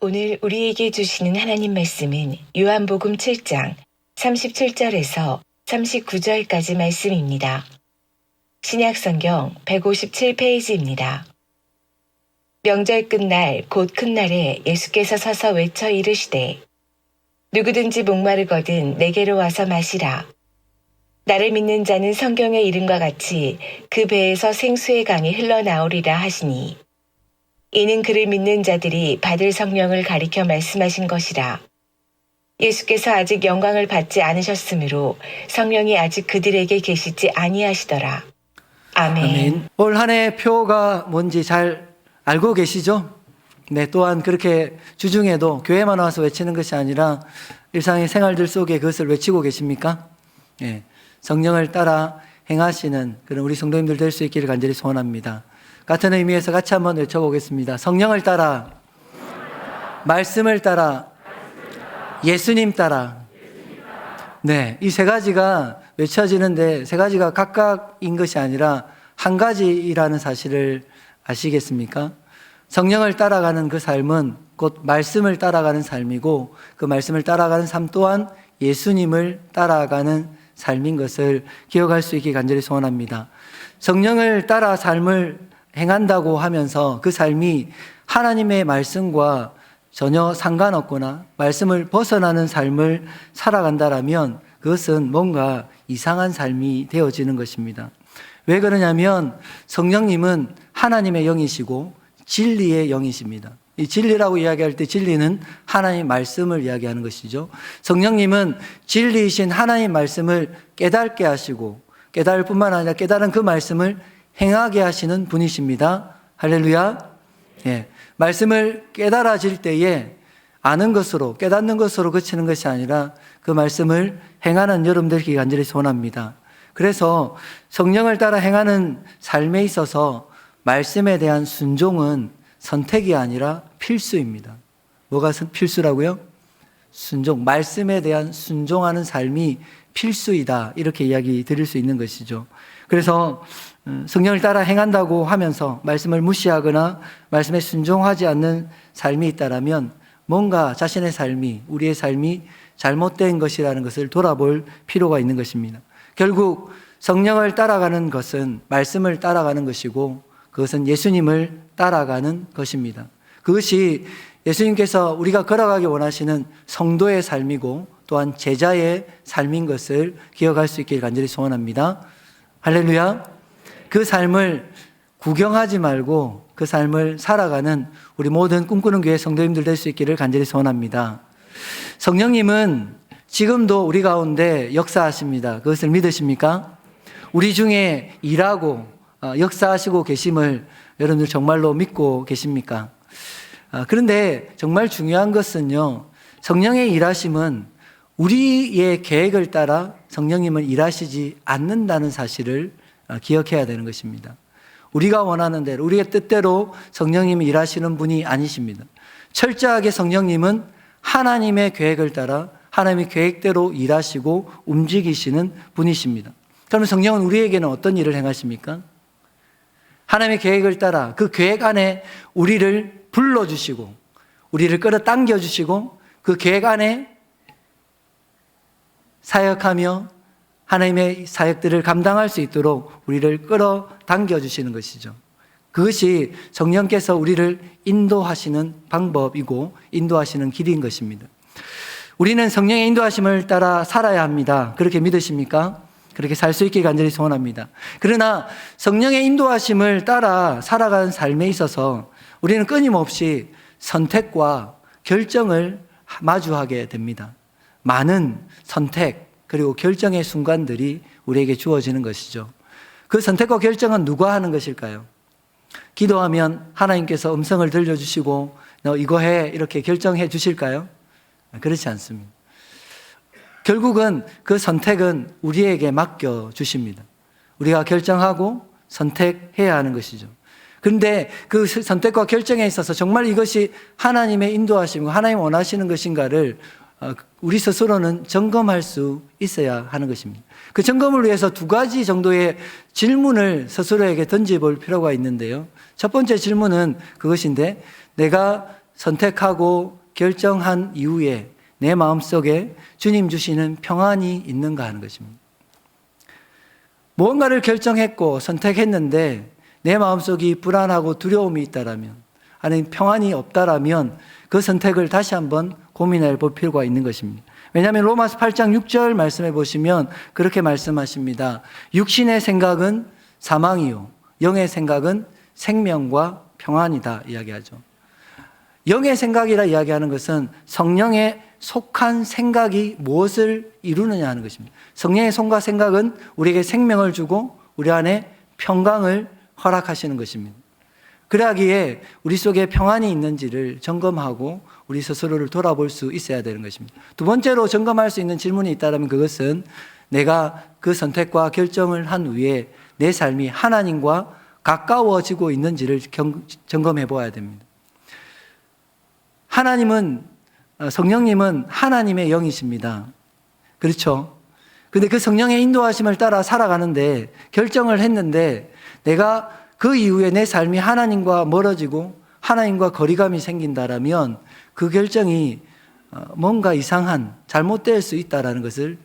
오늘 우리에게 주시는 하나님 말씀은 요한복음 7장 37절에서 39절까지 말씀입니다. 신약성경 157페이지입니다. 명절 끝날 곧 큰 날에 예수께서 서서 외쳐 이르시되 누구든지 목마르거든 내게로 와서 마시라. 나를 믿는 자는 성경의 이름과 같이 그 배에서 생수의 강이 흘러나오리라 하시니 이는 그를 믿는 자들이 받을 성령을 가리켜 말씀하신 것이라. 예수께서 아직 영광을 받지 않으셨으므로 성령이 아직 그들에게 계시지 아니하시더라. 아멘. 아멘. 올 한 해 표가 뭔지 잘 알고 계시죠? 네, 또한 그렇게 주중에도 교회만 와서 외치는 것이 아니라 일상의 생활들 속에 그것을 외치고 계십니까? 네, 성령을 따라 행하시는 그런 우리 성도님들 될 수 있기를 간절히 소원합니다. 같은 의미에서 같이 한번 외쳐보겠습니다. 성령을 따라, 말씀을 따라, 예수님 따라. 네, 이 세 가지가 외쳐지는데 세 가지가 각각인 것이 아니라 한 가지라는 사실을 아시겠습니까? 성령을 따라가는 그 삶은 곧 말씀을 따라가는 삶이고 그 말씀을 따라가는 삶 또한 예수님을 따라가는 삶인 것을 기억할 수 있게 간절히 소원합니다. 성령을 따라 삶을 행한다고 하면서 그 삶이 하나님의 말씀과 전혀 상관없거나 말씀을 벗어나는 삶을 살아간다라면 그것은 뭔가 이상한 삶이 되어지는 것입니다. 왜 그러냐면 성령님은 하나님의 영이시고 진리의 영이십니다. 이 진리라고 이야기할 때 진리는 하나님의 말씀을 이야기하는 것이죠. 성령님은 진리이신 하나님의 말씀을 깨닫게 하시고 깨달을 뿐만 아니라 깨달은 그 말씀을 행하게 하시는 분이십니다. 할렐루야. 예. 말씀을 깨달아질 때에 아는 것으로 깨닫는 것으로 그치는 것이 아니라 그 말씀을 행하는 여러분들께 간절히 소원합니다. 그래서 성령을 따라 행하는 삶에 있어서 말씀에 대한 순종은 선택이 아니라 필수입니다. 뭐가 필수라고요? 순종, 말씀에 대한 순종하는 삶이 필수이다. 이렇게 이야기 드릴 수 있는 것이죠. 그래서 성령을 따라 행한다고 하면서 말씀을 무시하거나 말씀에 순종하지 않는 삶이 있다면 뭔가 자신의 삶이, 우리의 삶이 잘못된 것이라는 것을 돌아볼 필요가 있는 것입니다. 결국 성령을 따라가는 것은 말씀을 따라가는 것이고 그것은 예수님을 따라가는 것입니다. 그것이 예수님께서 우리가 걸어가기 원하시는 성도의 삶이고 또한 제자의 삶인 것을 기억할 수 있기를 간절히 소원합니다. 할렐루야. 그 삶을 구경하지 말고 그 삶을 살아가는 우리 모든 꿈꾸는 교회 성도님들 될 수 있기를 간절히 소원합니다. 성령님은 지금도 우리 가운데 역사하십니다. 그것을 믿으십니까? 우리 중에 일하고 역사하시고 계심을 여러분들 정말로 믿고 계십니까? 그런데 정말 중요한 것은요, 성령의 일하심은 우리의 계획을 따라 성령님은 일하시지 않는다는 사실을 기억해야 되는 것입니다. 우리가 원하는 대로, 우리의 뜻대로 성령님이 일하시는 분이 아니십니다. 철저하게 성령님은 하나님의 계획을 따라 하나님의 계획대로 일하시고 움직이시는 분이십니다. 그러면 성령은 우리에게는 어떤 일을 행하십니까? 하나님의 계획을 따라 그 계획 안에 우리를 불러주시고 우리를 끌어당겨 주시고 그 계획 안에 사역하며 하나님의 사역들을 감당할 수 있도록 우리를 끌어당겨 주시는 것이죠. 그것이 성령께서 우리를 인도하시는 방법이고 인도하시는 길인 것입니다. 우리는 성령의 인도하심을 따라 살아야 합니다. 그렇게 믿으십니까? 그렇게 살 수 있게 간절히 소원합니다. 그러나 성령의 인도하심을 따라 살아가는 삶에 있어서 우리는 끊임없이 선택과 결정을 마주하게 됩니다. 많은 선택 그리고 결정의 순간들이 우리에게 주어지는 것이죠. 그 선택과 결정은 누가 하는 것일까요? 기도하면 하나님께서 음성을 들려주시고 너 이거 해 이렇게 결정해 주실까요? 그렇지 않습니다. 결국은 그 선택은 우리에게 맡겨 주십니다. 우리가 결정하고 선택해야 하는 것이죠. 그런데 그 선택과 결정에 있어서 정말 이것이 하나님의 인도하심과 하나님 원하시는 것인가를 우리 스스로는 점검할 수 있어야 하는 것입니다. 그 점검을 위해서 두 가지 정도의 질문을 스스로에게 던져볼 필요가 있는데요. 첫 번째 질문은 그것인데 내가 선택하고 결정한 이후에 내 마음속에 주님 주시는 평안이 있는가 하는 것입니다. 무언가를 결정했고 선택했는데 내 마음속이 불안하고 두려움이 있다라면, 아니면 평안이 없다라면 그 선택을 다시 한번 고민해 볼 필요가 있는 것입니다. 왜냐하면 로마서 8장 6절 말씀해 보시면 그렇게 말씀하십니다. 육신의 생각은 사망이요 영의 생각은 생명과 평안이다 이야기하죠. 영의 생각이라 이야기하는 것은 성령에 속한 생각이 무엇을 이루느냐 하는 것입니다. 성령의 손과 생각은 우리에게 생명을 주고 우리 안에 평강을 허락하시는 것입니다. 그러하기에 우리 속에 평안이 있는지를 점검하고 우리 스스로를 돌아볼 수 있어야 되는 것입니다. 두 번째로 점검할 수 있는 질문이 있다면 그것은 내가 그 선택과 결정을 한 후에 내 삶이 하나님과 가까워지고 있는지를 점검해 보아야 됩니다. 성령님은 하나님의 영이십니다. 그렇죠? 근데 그 성령의 인도하심을 따라 살아가는데 결정을 했는데 내가 그 이후에 내 삶이 하나님과 멀어지고 하나님과 거리감이 생긴다라면 그 결정이 뭔가 이상한 잘못될 수 있다라는 것을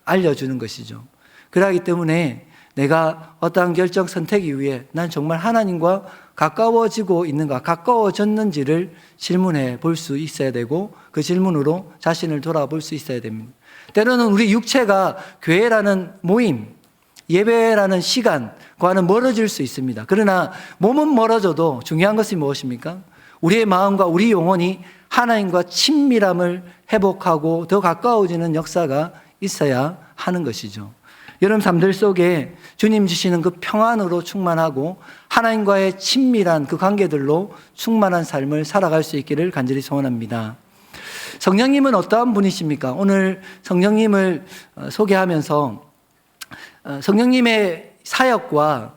알려주는 것이죠. 그러기 때문에 내가 어떠한 결정 선택 이후에 난 정말 하나님과 가까워지고 있는가, 가까워졌는지를 질문해 볼 수 있어야 되고 그 질문으로 자신을 돌아볼 수 있어야 됩니다. 때로는 우리 육체가 교회라는 모임, 예배라는 시간과는 멀어질 수 있습니다. 그러나 몸은 멀어져도 중요한 것이 무엇입니까? 우리의 마음과 우리 영혼이 하나님과 친밀함을 회복하고 더 가까워지는 역사가 있어야 하는 것이죠. 여러분 삶들 속에 주님 주시는 그 평안으로 충만하고 하나님과의 친밀한 그 관계들로 충만한 삶을 살아갈 수 있기를 간절히 소원합니다. 성령님은 어떠한 분이십니까? 오늘 성령님을 소개하면서 성령님의 사역과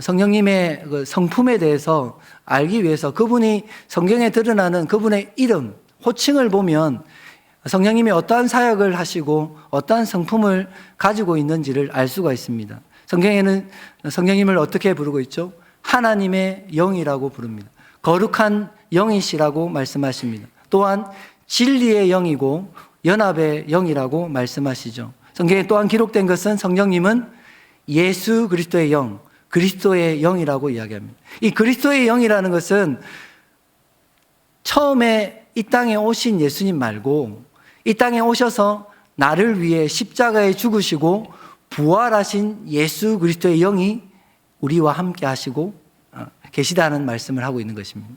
성령님의 그 성품에 대해서 알기 위해서 그분이 성경에 드러나는 그분의 이름, 호칭을 보면 성령님이 어떠한 사역을 하시고 어떠한 성품을 가지고 있는지를 알 수가 있습니다. 성경에는 성령님을 어떻게 부르고 있죠? 하나님의 영이라고 부릅니다. 거룩한 영이시라고 말씀하십니다. 또한 진리의 영이고 연합의 영이라고 말씀하시죠. 성경에 또한 기록된 것은 성령님은 예수 그리스도의 영, 그리스도의 영이라고 이야기합니다. 이 그리스도의 영이라는 것은 처음에 이 땅에 오신 예수님 말고 이 땅에 오셔서 나를 위해 십자가에 죽으시고 부활하신 예수 그리스도의 영이 우리와 함께 하시고 계시다는 말씀을 하고 있는 것입니다.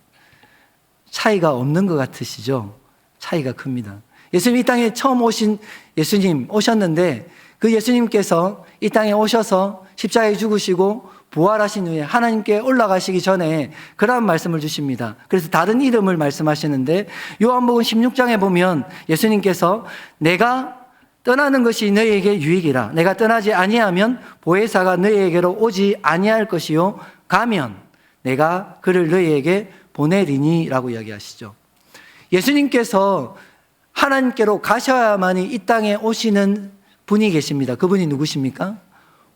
차이가 없는 것 같으시죠? 차이가 큽니다. 예수님 이 땅에 처음 오신 예수님 오셨는데 그 예수님께서 이 땅에 오셔서 십자가에 죽으시고 부활하신 후에 하나님께 올라가시기 전에 그런 말씀을 주십니다. 그래서 다른 이름을 말씀하시는데 요한복음 16장에 보면 예수님께서 내가 떠나는 것이 너희에게 유익이라. 내가 떠나지 아니하면 보혜사가 너희에게로 오지 아니할 것이요 가면 내가 그를 너희에게 보내리니 라고 이야기하시죠. 예수님께서 하나님께로 가셔야만이 이 땅에 오시는 분이 계십니다. 그분이 누구십니까?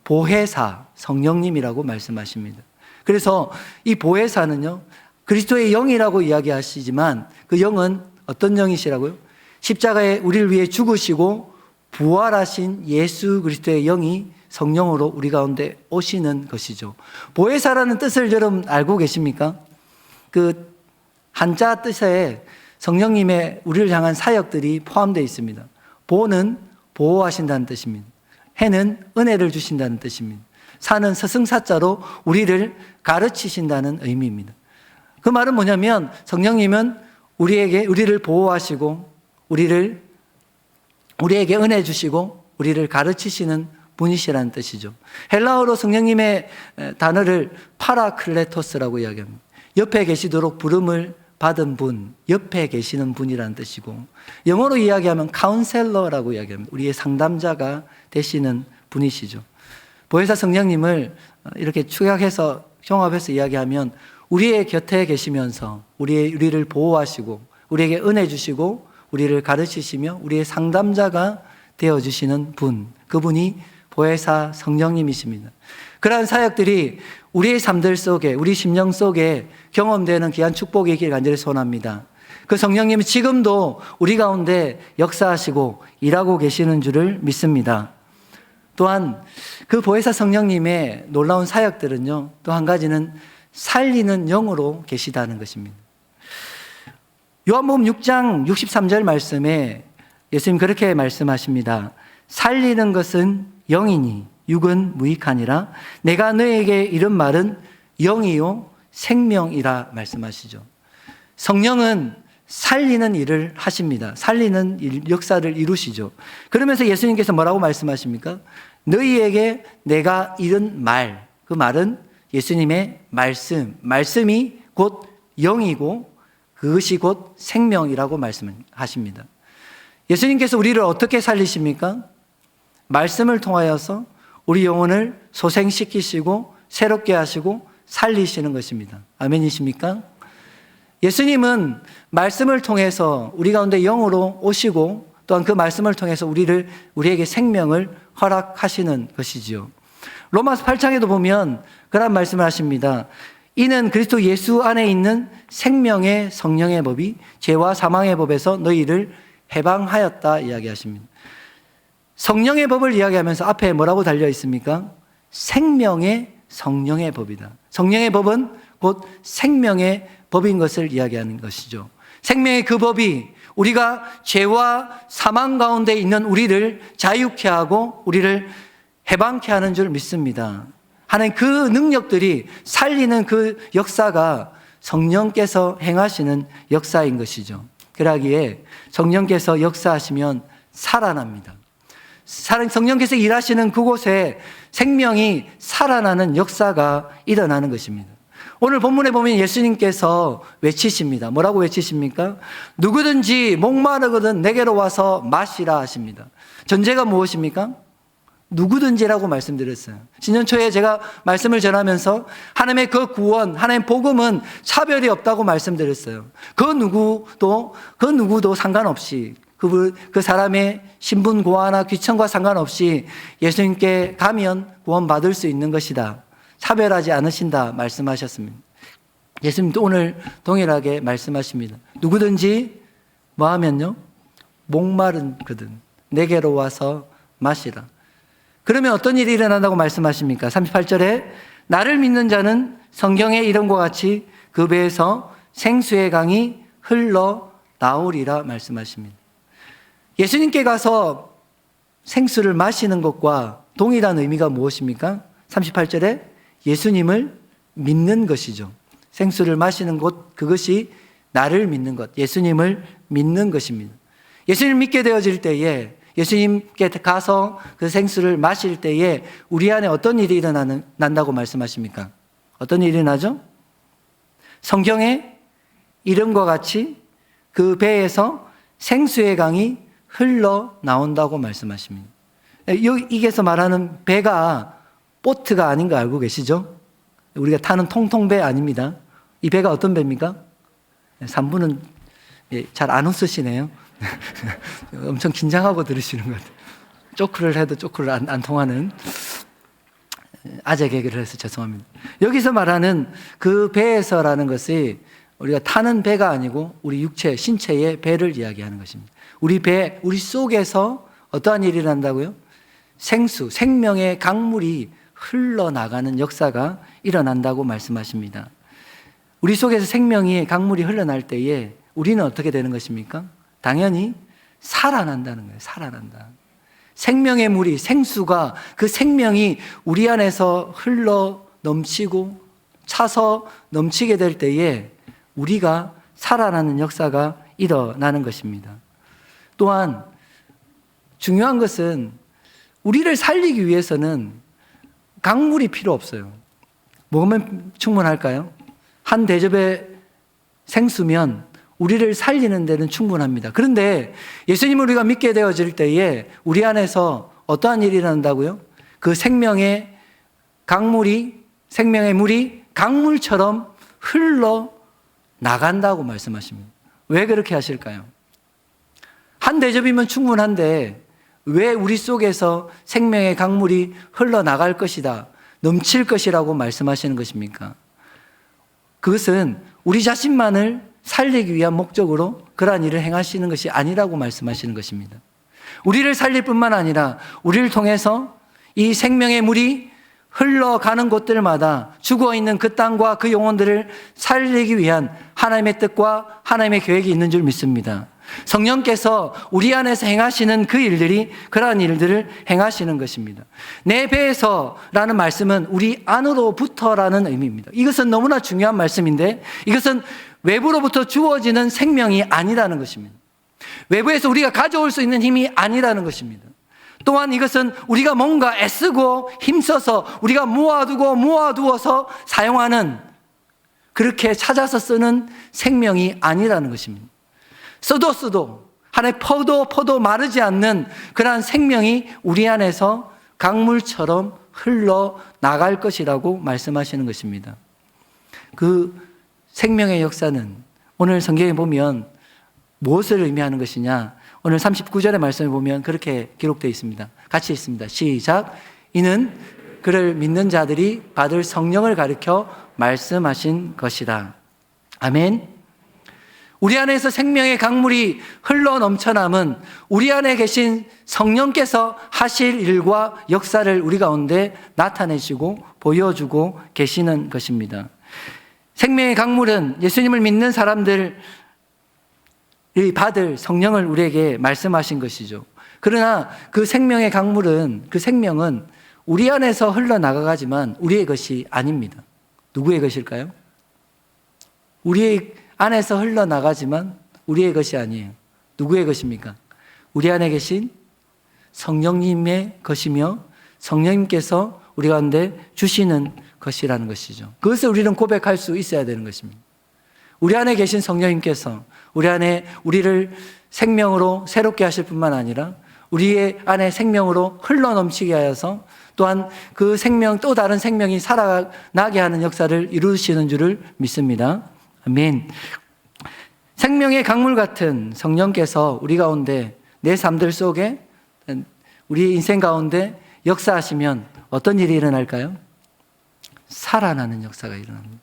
보혜사, 성령님이라고 말씀하십니다. 그래서 이 보혜사는요, 그리스도의 영이라고 이야기하시지만 그 영은 어떤 영이시라고요? 십자가에 우리를 위해 죽으시고 부활하신 예수 그리스도의 영이 성령으로 우리 가운데 오시는 것이죠. 보혜사라는 뜻을 여러분 알고 계십니까? 그 한자 뜻에 성령님의 우리를 향한 사역들이 포함되어 있습니다. 보는 보호하신다는 뜻입니다. 해는 은혜를 주신다는 뜻입니다. 사는 서승사자로 우리를 가르치신다는 의미입니다. 그 말은 뭐냐면 성령님은 우리를 보호하시고 우리에게 은혜 주시고 우리를 가르치시는 분이시라는 뜻이죠. 헬라어로 성령님의 단어를 파라클레토스라고 이야기합니다. 옆에 계시도록 부름을 받은 분, 옆에 계시는 분이라는 뜻이고 영어로 이야기하면 카운셀러라고 이야기합니다. 우리의 상담자가 되시는 분이시죠. 보혜사 성령님을 이렇게 축약해서 종합해서 이야기하면 우리의 곁에 계시면서 우리를 보호하시고 우리에게 은혜 주시고 우리를 가르치시며 우리의 상담자가 되어주시는 분, 그분이 보혜사 성령님이십니다. 그러한 사역들이 우리의 삶들 속에, 우리 심령 속에 경험되는 귀한 축복이 있기를 간절히 소원합니다. 그 성령님이 지금도 우리 가운데 역사하시고 일하고 계시는 줄을 믿습니다. 또한 그 보혜사 성령님의 놀라운 사역들은요, 또 한 가지는 살리는 영으로 계시다는 것입니다. 요한복음 6장 63절 말씀에 예수님 그렇게 말씀하십니다. 살리는 것은 영이니 육은 무익하니라. 내가 너에게 이런 말은 영이요 생명이라 말씀하시죠. 성령은 살리는 일을 하십니다. 살리는 역사를 이루시죠. 그러면서 예수님께서 뭐라고 말씀하십니까? 너희에게 내가 이런 말, 그 말은 예수님의 말씀이 곧 영이고 그것이 곧 생명이라고 말씀하십니다. 예수님께서 우리를 어떻게 살리십니까? 말씀을 통하여서 우리 영혼을 소생시키시고 새롭게 하시고 살리시는 것입니다. 아멘이십니까? 예수님은 말씀을 통해서 우리 가운데 영으로 오시고 또한 그 말씀을 통해서 우리에게 생명을 허락하시는 것이지요. 로마서 8장에도 보면 그런 말씀을 하십니다. 이는 그리스도 예수 안에 있는 생명의 성령의 법이 죄와 사망의 법에서 너희를 해방하였다 이야기하십니다. 성령의 법을 이야기하면서 앞에 뭐라고 달려 있습니까? 생명의 성령의 법이다. 성령의 법은 곧 생명의 법인 것을 이야기하는 것이죠. 생명의 그 법이 우리가 죄와 사망 가운데 있는 우리를 자유케 하고 우리를 해방케 하는 줄 믿습니다. 하나님 그 능력들이 살리는 그 역사가 성령께서 행하시는 역사인 것이죠. 그러기에 성령께서 역사하시면 살아납니다. 성령께서 일하시는 그곳에 생명이 살아나는 역사가 일어나는 것입니다. 오늘 본문에 보면 예수님께서 외치십니다. 뭐라고 외치십니까? 누구든지 목마르거든 내게로 와서 마시라 하십니다. 전제가 무엇입니까? 누구든지라고 말씀드렸어요. 신년 초에 제가 말씀을 전하면서 하나님의 그 구원, 하나님의 복음은 차별이 없다고 말씀드렸어요. 그 누구도 상관없이 그 사람의 신분 고하나 귀천과 상관없이 예수님께 가면 구원받을 수 있는 것이다. 차별하지 않으신다 말씀하셨습니다. 예수님도 오늘 동일하게 말씀하십니다. 누구든지 뭐 하면요? 목마르거든 내게로 와서 마시라. 그러면 어떤 일이 일어난다고 말씀하십니까? 38절에 나를 믿는 자는 성경의 이름과 같이 그 배에서 생수의 강이 흘러 나오리라 말씀하십니다. 예수님께 가서 생수를 마시는 것과 동일한 의미가 무엇입니까? 38절에 예수님을 믿는 것이죠. 생수를 마시는 것, 그것이 나를 믿는 것, 예수님을 믿는 것입니다. 예수님을 믿게 되어질 때에 예수님께 가서 그 생수를 마실 때에 우리 안에 어떤 일이 일어난다고 말씀하십니까? 어떤 일이 일어나죠? 성경의 이름과 같이 그 배에서 생수의 강이 흘러 나온다고 말씀하십니다. 여기서 말하는 배가 보트가 아닌 거 알고 계시죠? 우리가 타는 통통배 아닙니다. 이 배가 어떤 배입니까? 3분은 잘 안 웃으시네요. 엄청 긴장하고 들으시는 것 같아요. 쪼크를 해도 쪼크를 안 통하는 아재 개그를 해서 죄송합니다. 여기서 말하는 그 배에서라는 것이 우리가 타는 배가 아니고 우리 육체, 신체의 배를 이야기하는 것입니다. 우리 속에서 어떠한 일이 일어난다고요? 생수, 생명의 강물이 흘러나가는 역사가 일어난다고 말씀하십니다. 우리 속에서 생명의 강물이 흘러날 때에 우리는 어떻게 되는 것입니까? 당연히 살아난다는 거예요. 살아난다. 생명의 물이, 생수가 그 생명이 우리 안에서 흘러 넘치고 차서 넘치게 될 때에 우리가 살아나는 역사가 일어나는 것입니다. 또한 중요한 것은 우리를 살리기 위해서는 강물이 필요 없어요. 먹으면 충분할까요? 한 대접의 생수면 우리를 살리는 데는 충분합니다. 그런데 예수님을 우리가 믿게 되어질 때에 우리 안에서 어떠한 일이 일어난다고요? 그 생명의 물이 강물처럼 흘러 나간다고 말씀하십니다. 왜 그렇게 하실까요? 한 대접이면 충분한데 왜 우리 속에서 생명의 강물이 흘러나갈 것이다, 넘칠 것이라고 말씀하시는 것입니까? 그것은 우리 자신만을 살리기 위한 목적으로 그러한 일을 행하시는 것이 아니라고 말씀하시는 것입니다. 우리를 살릴 뿐만 아니라 우리를 통해서 이 생명의 물이 흘러가는 곳들마다 죽어있는 그 땅과 그 영혼들을 살리기 위한 하나님의 뜻과 하나님의 계획이 있는 줄 믿습니다. 성령께서 우리 안에서 행하시는 그 일들이 그러한 일들을 행하시는 것입니다. 내 배에서라는 말씀은 우리 안으로부터라는 의미입니다. 이것은 너무나 중요한 말씀인데 이것은 외부로부터 주어지는 생명이 아니라는 것입니다. 외부에서 우리가 가져올 수 있는 힘이 아니라는 것입니다. 또한 이것은 우리가 뭔가 애쓰고 힘써서 우리가 모아두어서 사용하는, 그렇게 찾아서 쓰는 생명이 아니라는 것입니다. 써도 하나의 퍼도 마르지 않는 그러한 생명이 우리 안에서 강물처럼 흘러나갈 것이라고 말씀하시는 것입니다. 그 생명의 역사는 오늘 성경에 보면 무엇을 의미하는 것이냐? 오늘 39절의 말씀을 보면 그렇게 기록되어 있습니다. 같이 읽습니다. 시작. 이는 그를 믿는 자들이 받을 성령을 가리켜 말씀하신 것이다. 아멘. 우리 안에서 생명의 강물이 흘러 넘쳐남은 우리 안에 계신 성령께서 하실 일과 역사를 우리 가운데 나타내시고 보여주고 계시는 것입니다. 생명의 강물은 예수님을 믿는 사람들 받을 성령을 우리에게 말씀하신 것이죠. 그러나 그 생명의 강물은, 그 생명은 우리 안에서 흘러나가지만 우리의 것이 아닙니다. 누구의 것일까요? 우리의 안에서 흘러나가지만 우리의 것이 아니에요. 누구의 것입니까? 우리 안에 계신 성령님의 것이며 성령님께서 우리 가운데 주시는 것이라는 것이죠. 그것을 우리는 고백할 수 있어야 되는 것입니다. 우리 안에 계신 성령님께서 우리 안에 우리를 생명으로 새롭게 하실 뿐만 아니라 우리의 안에 생명으로 흘러넘치게 하여서 또한 그 생명, 또 다른 생명이 살아나게 하는 역사를 이루시는 줄을 믿습니다. 아멘. 생명의 강물 같은 성령께서 우리 가운데, 내 삶들 속에, 우리 인생 가운데 역사하시면 어떤 일이 일어날까요? 살아나는 역사가 일어납니다.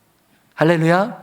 할렐루야.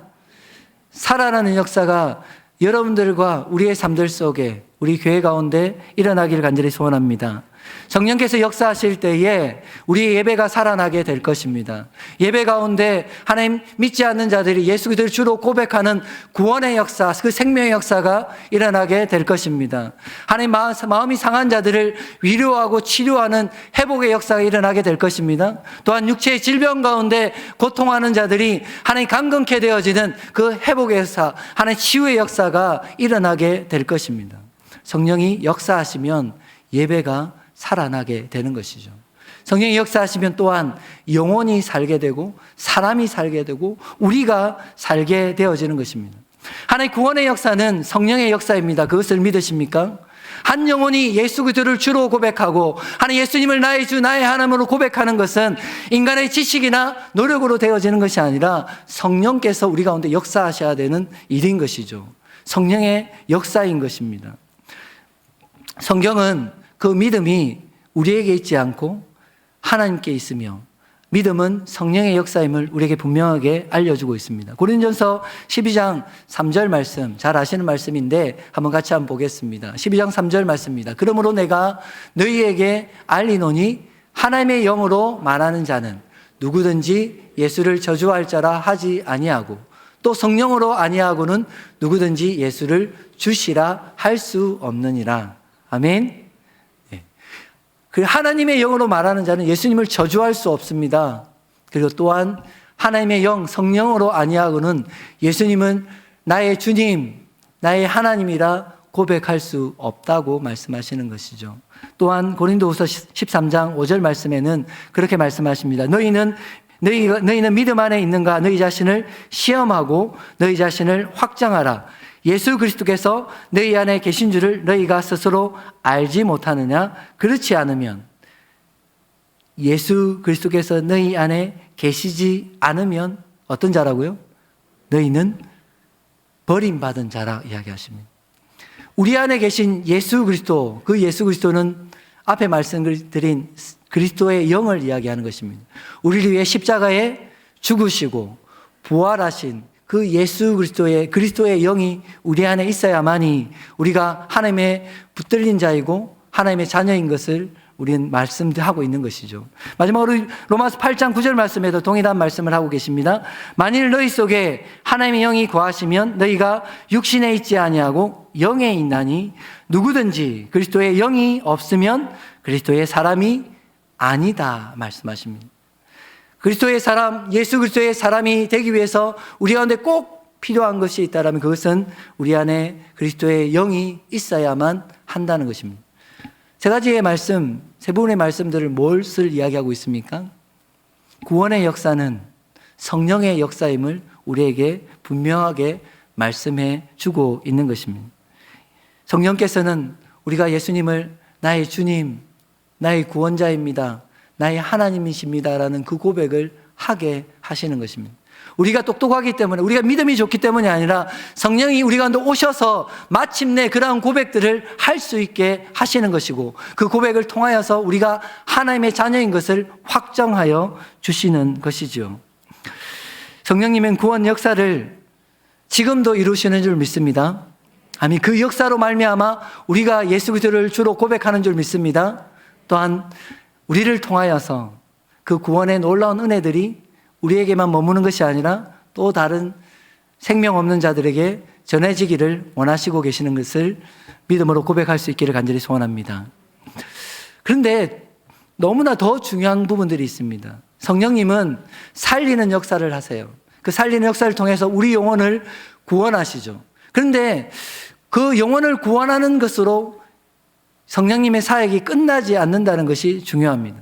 살아나는 역사가 여러분들과 우리의 삶들 속에, 우리 교회 가운데 일어나기를 간절히 소원합니다. 성령께서 역사하실 때에 우리의 예배가 살아나게 될 것입니다. 예배 가운데 하나님 믿지 않는 자들이 예수 그리스도를 주로 고백하는 구원의 역사, 그 생명의 역사가 일어나게 될 것입니다. 하나님 마음이 상한 자들을 위로하고 치료하는 회복의 역사가 일어나게 될 것입니다. 또한 육체의 질병 가운데 고통하는 자들이 하나님 강건케 되어지는 그 회복의 역사, 하나님 치유의 역사가 일어나게 될 것입니다. 성령이 역사하시면 예배가 살아나게 되는 것이죠. 성령이 역사하시면 또한 영혼이 살게 되고 사람이 살게 되고 우리가 살게 되어지는 것입니다. 하나님 구원의 역사는 성령의 역사입니다. 그것을 믿으십니까? 한 영혼이 예수 그리스도를 주로 고백하고 하나님 예수님을 나의 주 나의 하나님으로 고백하는 것은 인간의 지식이나 노력으로 되어지는 것이 아니라 성령께서 우리 가운데 역사하셔야 되는 일인 것이죠. 성령의 역사인 것입니다. 성경은 그 믿음이 우리에게 있지 않고 하나님께 있으며 믿음은 성령의 역사임을 우리에게 분명하게 알려주고 있습니다. 고린도전서 12장 3절 말씀, 잘 아시는 말씀인데 한번 같이 한번 보겠습니다. 12장 3절 말씀입니다. 그러므로 내가 너희에게 알리노니 하나님의 영으로 말하는 자는 누구든지 예수를 저주할 자라 하지 아니하고 또 성령으로 아니하고는 누구든지 예수를 주시라 할 수 없느니라. 아멘. 그 하나님의 영으로 말하는 자는 예수님을 저주할 수 없습니다. 그리고 또한 하나님의 영, 성령으로 아니하고는 예수님은 나의 주님, 나의 하나님이라 고백할 수 없다고 말씀하시는 것이죠. 또한 고린도후서 13장 5절 말씀에는 그렇게 말씀하십니다. 너희는 믿음 안에 있는가? 너희 자신을 시험하고 너희 자신을 확정하라. 예수 그리스도께서 너희 안에 계신 줄을 너희가 스스로 알지 못하느냐? 그렇지 않으면, 예수 그리스도께서 너희 안에 계시지 않으면 어떤 자라고요? 너희는 버림받은 자라 이야기하십니다. 우리 안에 계신 예수 그리스도, 그 예수 그리스도는 앞에 말씀드린 그리스도의 영을 이야기하는 것입니다. 우리를 위해 십자가에 죽으시고 부활하신 그 예수 그리스도의 영이 우리 안에 있어야만이 우리가 하나님의 붙들린 자이고 하나님의 자녀인 것을 우리는 말씀하고 있는 것이죠. 마지막으로 로마서 8장 9절 말씀에도 동일한 말씀을 하고 계십니다. 만일 너희 속에 하나님의 영이 거하시면 너희가 육신에 있지 아니하고 영에 있나니 누구든지 그리스도의 영이 없으면 그리스도의 사람이 아니다 말씀하십니다. 그리스도의 사람, 예수 그리스도의 사람이 되기 위해서 우리 가운데 꼭 필요한 것이 있다면 그것은 우리 안에 그리스도의 영이 있어야만 한다는 것입니다. 세 가지의 말씀, 세 부분의 말씀들을 무엇을 이야기하고 있습니까? 구원의 역사는 성령의 역사임을 우리에게 분명하게 말씀해 주고 있는 것입니다. 성령께서는 우리가 예수님을 나의 주님, 나의 구원자입니다, 나의 하나님이십니다라는 그 고백을 하게 하시는 것입니다. 우리가 똑똑하기 때문에, 우리가 믿음이 좋기 때문이 아니라 성령이 우리 가운데 오셔서 마침내 그러한 고백들을 할 수 있게 하시는 것이고 그 고백을 통하여서 우리가 하나님의 자녀인 것을 확정하여 주시는 것이죠. 성령님은 구원 역사를 지금도 이루시는 줄 믿습니다. 아니, 그 역사로 말미암아 우리가 예수 그리스도를 주로 고백하는 줄 믿습니다. 또한 우리를 통하여서 그 구원의 놀라운 은혜들이 우리에게만 머무는 것이 아니라 또 다른 생명 없는 자들에게 전해지기를 원하시고 계시는 것을 믿음으로 고백할 수 있기를 간절히 소원합니다. 그런데 너무나 더 중요한 부분들이 있습니다. 성령님은 살리는 역사를 하세요. 그 살리는 역사를 통해서 우리 영혼을 구원하시죠. 그런데 그 영혼을 구원하는 것으로 성령님의 사역이 끝나지 않는다는 것이 중요합니다.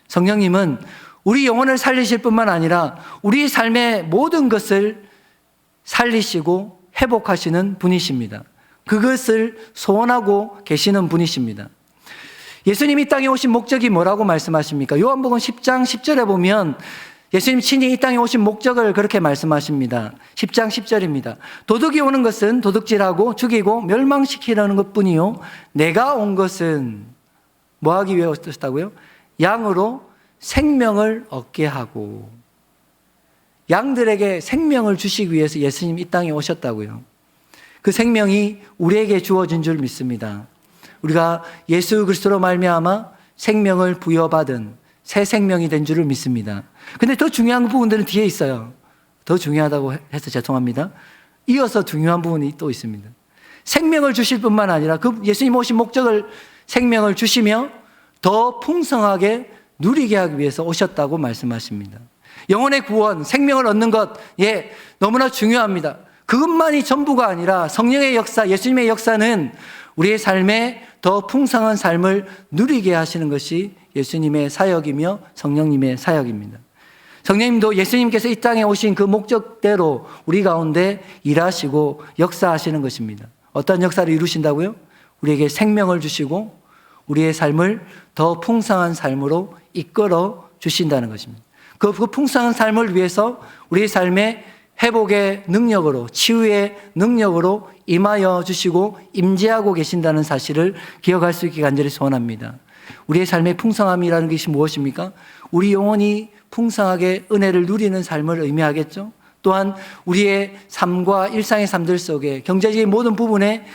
성령님은 우리 영혼을 살리실 뿐만 아니라 우리 삶의 모든 것을 살리시고 회복하시는 분이십니다. 그것을 소원하고 계시는 분이십니다. 예수님이 이 땅에 오신 목적이 뭐라고 말씀하십니까? 요한복음 10장 10절에 보면 예수님 친히 이 땅에 오신 목적을 그렇게 말씀하십니다. 10장 10절입니다. 도둑이 오는 것은 도둑질하고 죽이고 멸망시키려는 것뿐이요 내가 온 것은 뭐 하기 위해 오셨다고요? 양으로 생명을 얻게 하고, 양들에게 생명을 주시기 위해서 예수님 이 땅에 오셨다고요. 그 생명이 우리에게 주어진 줄 믿습니다. 우리가 예수 그리스도로 말미암아 생명을 부여받은 새 생명이 된 줄을 믿습니다. 근데 더 중요한 부분들은 뒤에 있어요. 더 중요하다고 해서 죄송합니다. 이어서 중요한 부분이 또 있습니다. 생명을 주실 뿐만 아니라 그 예수님 오신 목적을 생명을 주시며 더 풍성하게 누리게 하기 위해서 오셨다고 말씀하십니다. 영혼의 구원, 생명을 얻는 것, 너무나 중요합니다. 그것만이 전부가 아니라 성령의 역사, 예수님의 역사는 우리의 삶에 더 풍성한 삶을 누리게 하시는 것이 예수님의 사역이며 성령님의 사역입니다. 성령님도 예수님께서 이 땅에 오신 그 목적대로 우리 가운데 일하시고 역사하시는 것입니다. 어떤 역사를 이루신다고요? 우리에게 생명을 주시고 우리의 삶을 더 풍성한 삶으로 이끌어 주신다는 것입니다. 그 풍성한 삶을 위해서 우리의 삶에 회복의 능력으로, 치유의 능력으로 임하여 주시고 임재하고 계신다는 사실을 기억할 수 있게 간절히 소원합니다. 우리의 삶의 풍성함이라는 것이 무엇입니까? 우리 영혼이 풍성하게 은혜를 누리는 삶을 의미하겠죠. 또한 우리의 삶과 일상의 삶들 속에 경제적인 모든 부분에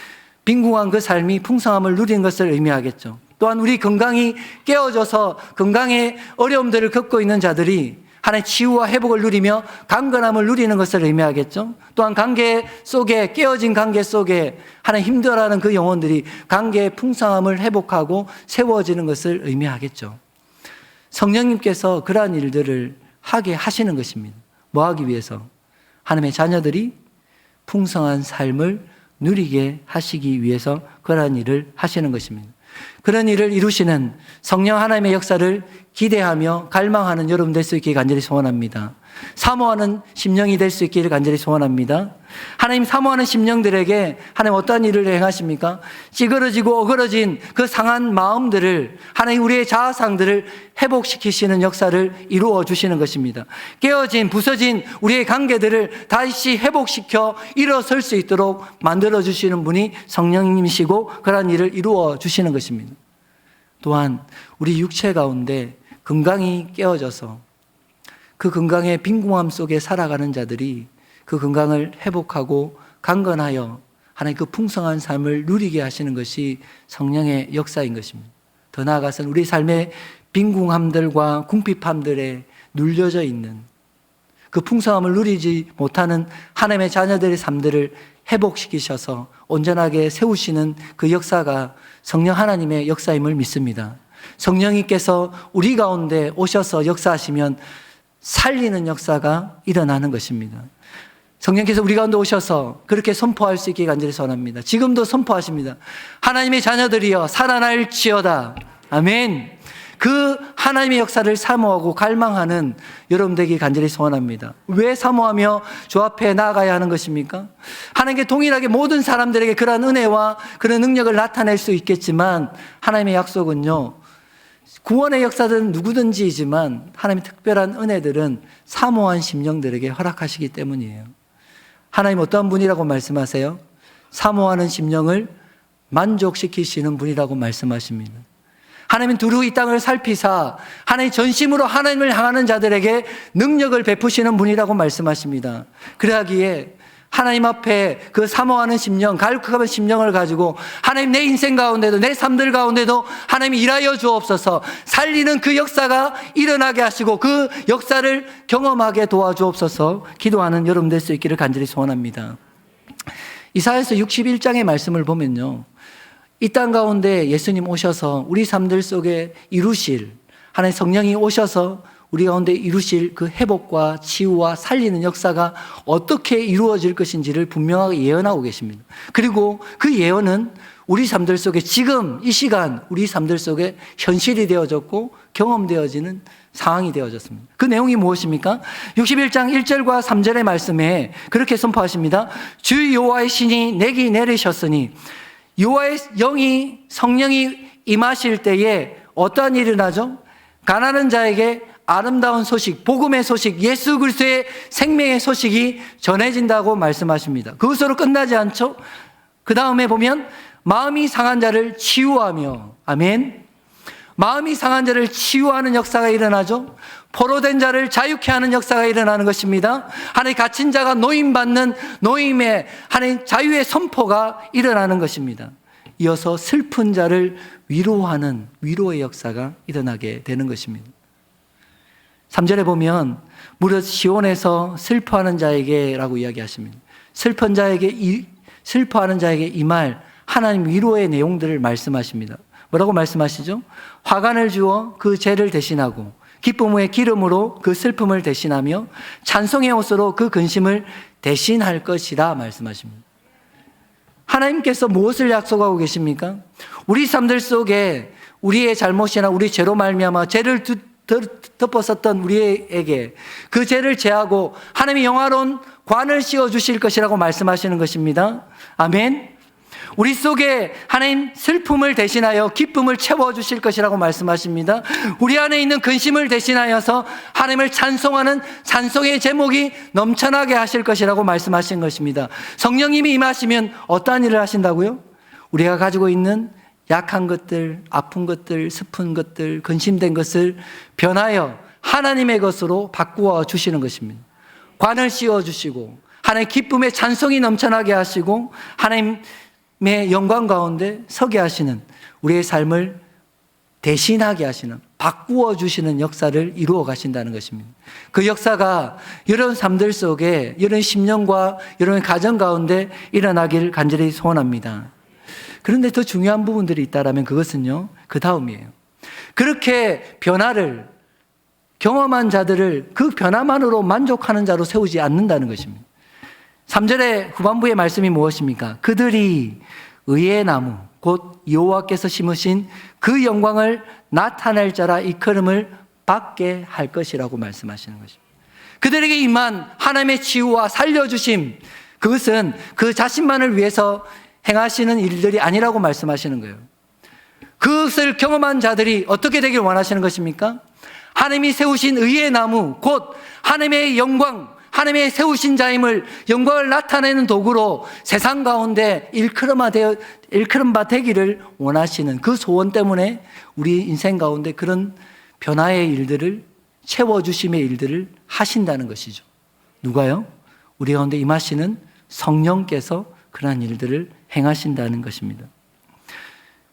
빈궁한 그 삶이 풍성함을 누리는 것을 의미하겠죠. 또한 우리 건강이 깨어져서 건강의 어려움들을 겪고 있는 자들이 하나님의 치유와 회복을 누리며 강건함을 누리는 것을 의미하겠죠. 또한 관계 속에, 깨어진 관계 속에 하나님 힘들어하는 그 영혼들이 관계의 풍성함을 회복하고 세워지는 것을 의미하겠죠. 성령님께서 그러한 일들을 하게 하시는 것입니다. 뭐 하기 위해서? 하나님의 자녀들이 풍성한 삶을 누리게 하시기 위해서 그러한 일을 하시는 것입니다. 그런 일을 이루시는 성령 하나님의 역사를 기대하며 갈망하는 여러분 될 수 있기를 간절히 소원합니다. 사모하는 심령이 될 수 있기를 간절히 소원합니다. 하나님 사모하는 심령들에게 하나님 어떤 일을 행하십니까? 찌그러지고 어그러진 그 상한 마음들을 하나님 우리의 자아상들을 회복시키시는 역사를 이루어 주시는 것입니다. 깨어진 부서진 우리의 관계들을 다시 회복시켜 일어설 수 있도록 만들어 주시는 분이 성령님이시고 그러한 일을 이루어 주시는 것입니다. 또한 우리 육체 가운데 건강이 깨어져서 그 건강의 빈궁함 속에 살아가는 자들이 그 건강을 회복하고 강건하여 하나님 그 풍성한 삶을 누리게 하시는 것이 성령의 역사인 것입니다. 더 나아가서는 우리 삶의 빈궁함들과 궁핍함들에 눌려져 있는 그 풍성함을 누리지 못하는 하나님의 자녀들의 삶들을 회복시키셔서 온전하게 세우시는 그 역사가 성령 하나님의 역사임을 믿습니다. 성령님께서 우리 가운데 오셔서 역사하시면 살리는 역사가 일어나는 것입니다. 성령께서 우리 가운데 오셔서 그렇게 선포할 수 있게 간절히 소원합니다. 지금도 선포하십니다. 하나님의 자녀들이여 살아날지어다. 아멘. 그 하나님의 역사를 사모하고 갈망하는 여러분 되기 간절히 소원합니다. 왜 사모하며 주 앞에 나아가야 하는 것입니까? 하나님께 동일하게 모든 사람들에게 그러한 은혜와 그런 능력을 나타낼 수 있겠지만 하나님의 약속은요, 구원의 역사들은 누구든지이지만 하나님의 특별한 은혜들은 사모한 심령들에게 허락하시기 때문이에요. 하나님 어떠한 분이라고 말씀하세요? 사모하는 심령을 만족시키시는 분이라고 말씀하십니다. 하나님은 두루 이 땅을 살피사 하나님 전심으로 하나님을 향하는 자들에게 능력을 베푸시는 분이라고 말씀하십니다. 그러하기에 하나님 앞에 그 사모하는 심령, 갈급한 심령을 가지고 하나님 내 인생 가운데도 내 삶들 가운데도 하나님이 일하여 주옵소서, 살리는 그 역사가 일어나게 하시고 그 역사를 경험하게 도와주옵소서 기도하는 여러분 될 수 있기를 간절히 소원합니다. 이사야서 61장의 말씀을 보면요, 이 땅 가운데 예수님 오셔서 우리 삶들 속에 이루실, 하나님 성령이 오셔서 우리 가운데 이루실 그 회복과 치유와 살리는 역사가 어떻게 이루어질 것인지를 분명하게 예언하고 계십니다. 그리고 그 예언은 우리 삶들 속에 지금 이 시간 우리 삶들 속에 현실이 되어졌고 경험되어지는 상황이 되어졌습니다. 그 내용이 무엇입니까? 61장 1절과 3절의 말씀에 그렇게 선포하십니다. 주 여호와의 신이 내게 내리셨으니, 여호와의 영이, 성령이 임하실 때에 어떠한 일이 일어나죠? 가난한 자에게 아름다운 소식, 복음의 소식, 예수 그리스도의 생명의 소식이 전해진다고 말씀하십니다. 그것으로 끝나지 않죠? 그 다음에 보면 마음이 상한 자를 치유하며, 아멘. 마음이 상한 자를 치유하는 역사가 일어나죠. 포로된 자를 자유케 하는 역사가 일어나는 것입니다. 하나님 갇힌 자가 노임받는 노임의 하나님 자유의 선포가 일어나는 것입니다. 이어서 슬픈 자를 위로하는 위로의 역사가 일어나게 되는 것입니다. 3절에 보면 무릇 시온에서 슬퍼하는 자에게 라고 이야기하십니다. 슬퍼하는 자에게 이 말, 하나님 위로의 내용들을 말씀하십니다. 뭐라고 말씀하시죠? 화관을 주어 그 죄를 대신하고 기쁨의 기름으로 그 슬픔을 대신하며 찬송의 옷으로 그 근심을 대신할 것이라 말씀하십니다. 하나님께서 무엇을 약속하고 계십니까? 우리 삶들 속에 우리의 잘못이나 우리 죄로 말미암아 죄를 덮었었던 우리에게 그 죄를 제하고 하나님의 영화로운 관을 씌워주실 것이라고 말씀하시는 것입니다. 아멘. 우리 속에 하나님 슬픔을 대신하여 기쁨을 채워주실 것이라고 말씀하십니다. 우리 안에 있는 근심을 대신하여서 하나님을 찬송하는 찬송의 제목이 넘쳐나게 하실 것이라고 말씀하신 것입니다. 성령님이 임하시면 어떠한 일을 하신다고요? 우리가 가지고 있는 약한 것들, 아픈 것들, 슬픈 것들, 근심된 것을 변하여 하나님의 것으로 바꾸어 주시는 것입니다. 관을 씌워 주시고 하나님의 기쁨의 찬송이 넘쳐나게 하시고 하나님의 영광 가운데 서게 하시는, 우리의 삶을 대신하게 하시는, 바꾸어 주시는 역사를 이루어 가신다는 것입니다. 그 역사가 여러분 삶들 속에, 여러분 심령과 여러분 가정 가운데 일어나기를 간절히 소원합니다. 그런데 더 중요한 부분들이 있다면 그것은요, 그 다음이에요. 그렇게 변화를 경험한 자들을 그 변화만으로 만족하는 자로 세우지 않는다는 것입니다. 3절의 후반부의 말씀이 무엇입니까? 그들이 의의 나무 곧 여호와께서 심으신 그 영광을 나타낼 자라 이끌음을 받게 할 것이라고 말씀하시는 것입니다. 그들에게 임한 하나님의 치유와 살려주심, 그것은 그 자신만을 위해서 행하시는 일들이 아니라고 말씀하시는 거예요. 그것을 경험한 자들이 어떻게 되길 원하시는 것입니까? 하나님이 세우신 의의 나무 곧 하나님의 영광, 하나님의 세우신 자임을 영광을 나타내는 도구로 세상 가운데 일컬음 바 되기를 원하시는 그 소원 때문에 우리 인생 가운데 그런 변화의 일들을, 채워주심의 일들을 하신다는 것이죠. 누가요? 우리 가운데 임하시는 성령께서 그러한 일들을 행하신다는 것입니다.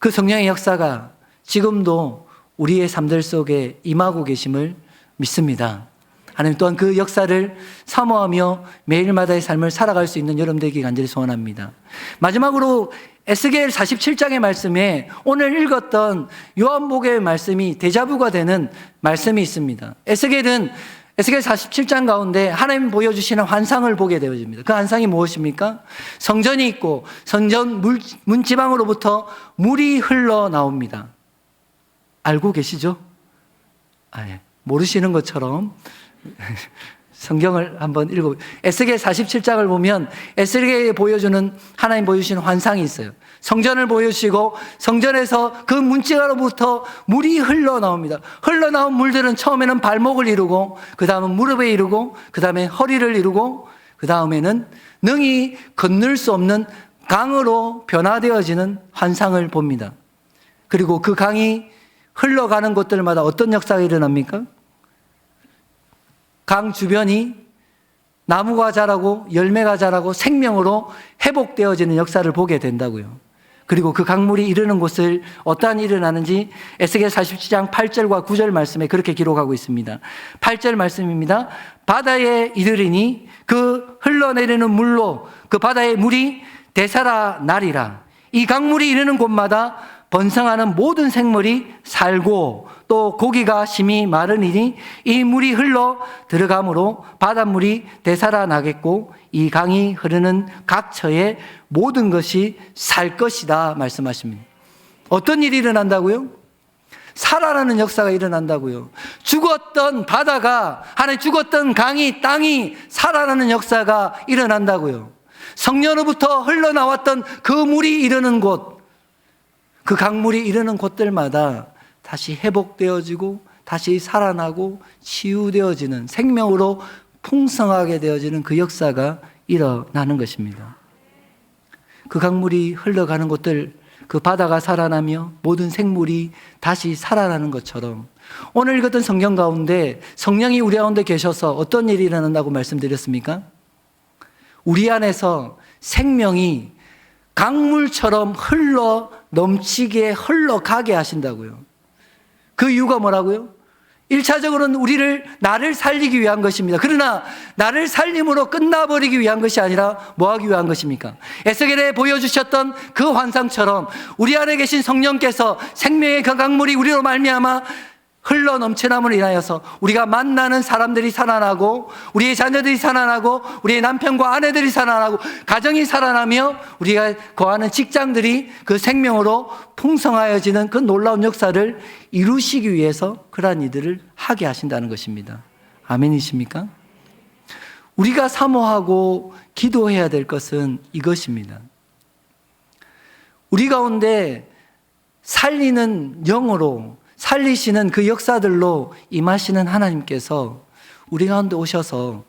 그 성령의 역사가 지금도 우리의 삶들 속에 임하고 계심을 믿습니다. 하나님 또한 그 역사를 사모하며 매일마다의 삶을 살아갈 수 있는 여러분 되기 간절히 소원합니다. 마지막으로 에스겔 47장의 말씀에 오늘 읽었던 요한복음의 말씀이 데자부가 되는 말씀이 있습니다. 에스겔 47장 가운데 하나님 보여주시는 환상을 보게 되어집니다. 그 환상이 무엇입니까? 성전이 있고 성전 문지방으로부터 물이 흘러나옵니다. 알고 계시죠? 모르시는 것처럼 성경을 한번 읽어. 에스겔 47장을 보면 에스겔이 보여주는, 하나님 보여주시는 환상이 있어요. 성전을 보여주시고 성전에서 그 문지방으로부터 물이 흘러나옵니다. 흘러나온 물들은 처음에는 발목을 이루고 그 다음은 무릎에 이루고 그 다음에 허리를 이루고 그 다음에는 능히 건널 수 없는 강으로 변화되어지는 환상을 봅니다. 그리고 그 강이 흘러가는 곳들마다 어떤 역사가 일어납니까? 강 주변이 나무가 자라고 열매가 자라고 생명으로 회복되어지는 역사를 보게 된다고요. 그리고 그 강물이 이르는 곳을 어떠한 일이 일어나는지 에스겔 47장 8절과 9절 말씀에 그렇게 기록하고 있습니다. 8절 말씀입니다. 바다에 이르리니 그 흘러내리는 물로 그 바다의 물이 되살아 나리라. 이 강물이 이르는 곳마다 번성하는 모든 생물이 살고 또 고기가 심히 마르니니 이 물이 흘러 들어가므로 바닷물이 되살아 나겠고 이 강이 흐르는 각처에 모든 것이 살 것이다 말씀하십니다. 어떤 일이 일어난다고요? 살아나는 역사가 일어난다고요. 죽었던 바다가, 하나님 죽었던 강이, 땅이 살아나는 역사가 일어난다고요. 성령으로부터 흘러나왔던 그 물이 이르는 곳, 그 강물이 이르는 곳들마다 다시 회복되어지고 다시 살아나고 치유되어지는, 생명으로 풍성하게 되어지는 그 역사가 일어나는 것입니다. 그 강물이 흘러가는 곳들, 그 바다가 살아나며 모든 생물이 다시 살아나는 것처럼 오늘 읽었던 성경 가운데 성령이 우리 가운데 계셔서 어떤 일이 일어난다고 말씀드렸습니까? 우리 안에서 생명이 강물처럼 흘러 넘치게 흘러가게 하신다고요. 그 이유가 뭐라고요? 1차적으로는 나를 살리기 위한 것입니다. 그러나 나를 살림으로 끝나버리기 위한 것이 아니라 뭐 하기 위한 것입니까? 에스겔에 보여주셨던 그 환상처럼 우리 안에 계신 성령께서 생명의 그 강물이 우리로 말미암아 흘러 넘쳐남으로 인하여서 우리가 만나는 사람들이 살아나고 우리의 자녀들이 살아나고 우리의 남편과 아내들이 살아나고 가정이 살아나며 우리가 거하는 직장들이 그 생명으로 풍성하여지는 그 놀라운 역사를 이루시기 위해서 그러한 이들을 하게 하신다는 것입니다. 아멘이십니까? 우리가 사모하고 기도해야 될 것은 이것입니다. 우리 가운데 살리는 영으로 살리시는 그 역사들로 임하시는 하나님께서 우리 가운데 오셔서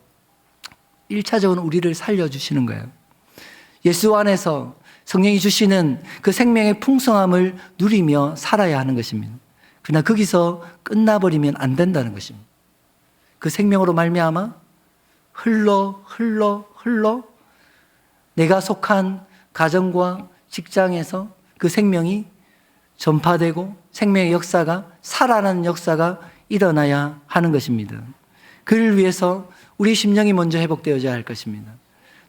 1차적으로 우리를 살려주시는 거예요. 예수 안에서 성령이 주시는 그 생명의 풍성함을 누리며 살아야 하는 것입니다. 그러나 거기서 끝나버리면 안 된다는 것입니다. 그 생명으로 말미암아 흘러 내가 속한 가정과 직장에서 그 생명이 전파되고 생명의 역사가, 살아나는 역사가 일어나야 하는 것입니다. 그를 위해서 우리 심령이 먼저 회복되어져야 할 것입니다.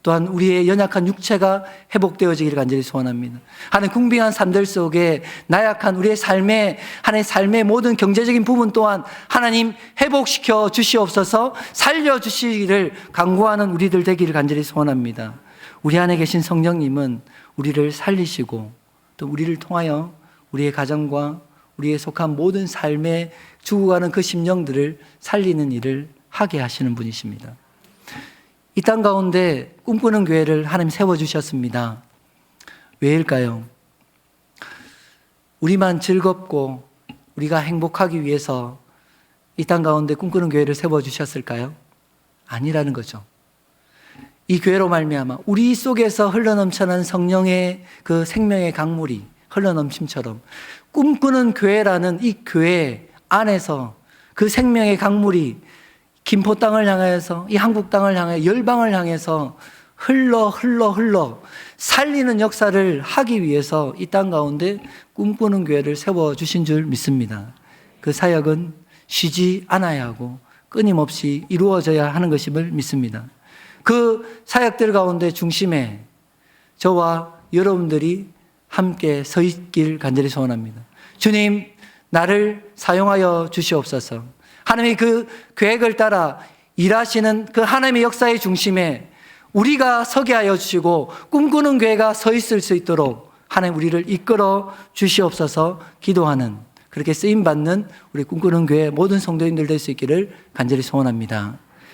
또한 우리의 연약한 육체가 회복되어지기를 간절히 소원합니다. 하나님 궁빙한 삶들 속에 나약한 우리의 삶의, 하나님의 삶의 모든 경제적인 부분 또한 하나님 회복시켜 주시옵소서, 살려주시기를 간구하는 우리들 되기를 간절히 소원합니다. 우리 안에 계신 성령님은 우리를 살리시고 또 우리를 통하여 우리의 가정과 우리의 속한 모든 삶에 죽어가는 그 심령들을 살리는 일을 하게 하시는 분이십니다. 이 땅 가운데 꿈꾸는 교회를 하나님 세워주셨습니다. 왜일까요? 우리만 즐겁고 우리가 행복하기 위해서 이 땅 가운데 꿈꾸는 교회를 세워주셨을까요? 아니라는 거죠. 이 교회로 말미암아 우리 속에서 흘러넘쳐는 성령의 그 생명의 강물이 흘러넘침처럼 꿈꾸는 교회라는 이 교회 안에서 그 생명의 강물이 김포 땅을 향해서 이 한국 땅을 향해 열방을 향해서 흘러 살리는 역사를 하기 위해서 이 땅 가운데 꿈꾸는 교회를 세워주신 줄 믿습니다. 그 사역은 쉬지 않아야 하고 끊임없이 이루어져야 하는 것임을 믿습니다. 그 사역들 가운데 중심에 저와 여러분들이 함께 서 있길 간절히 소원합니다. 주님, 나를 사용하여 주시옵소서. 하나님의 그 계획을 따라 일하시는 그 하나님의 역사의 중심에 우리가 서게 하여 주시고 꿈꾸는 교회가 서 있을 수 있도록 하나님 우리를 이끌어 주시옵소서 기도하는, 그렇게 쓰임받는 우리 꿈꾸는 교회 모든 성도님들 될 수 있기를 간절히 소원합니다.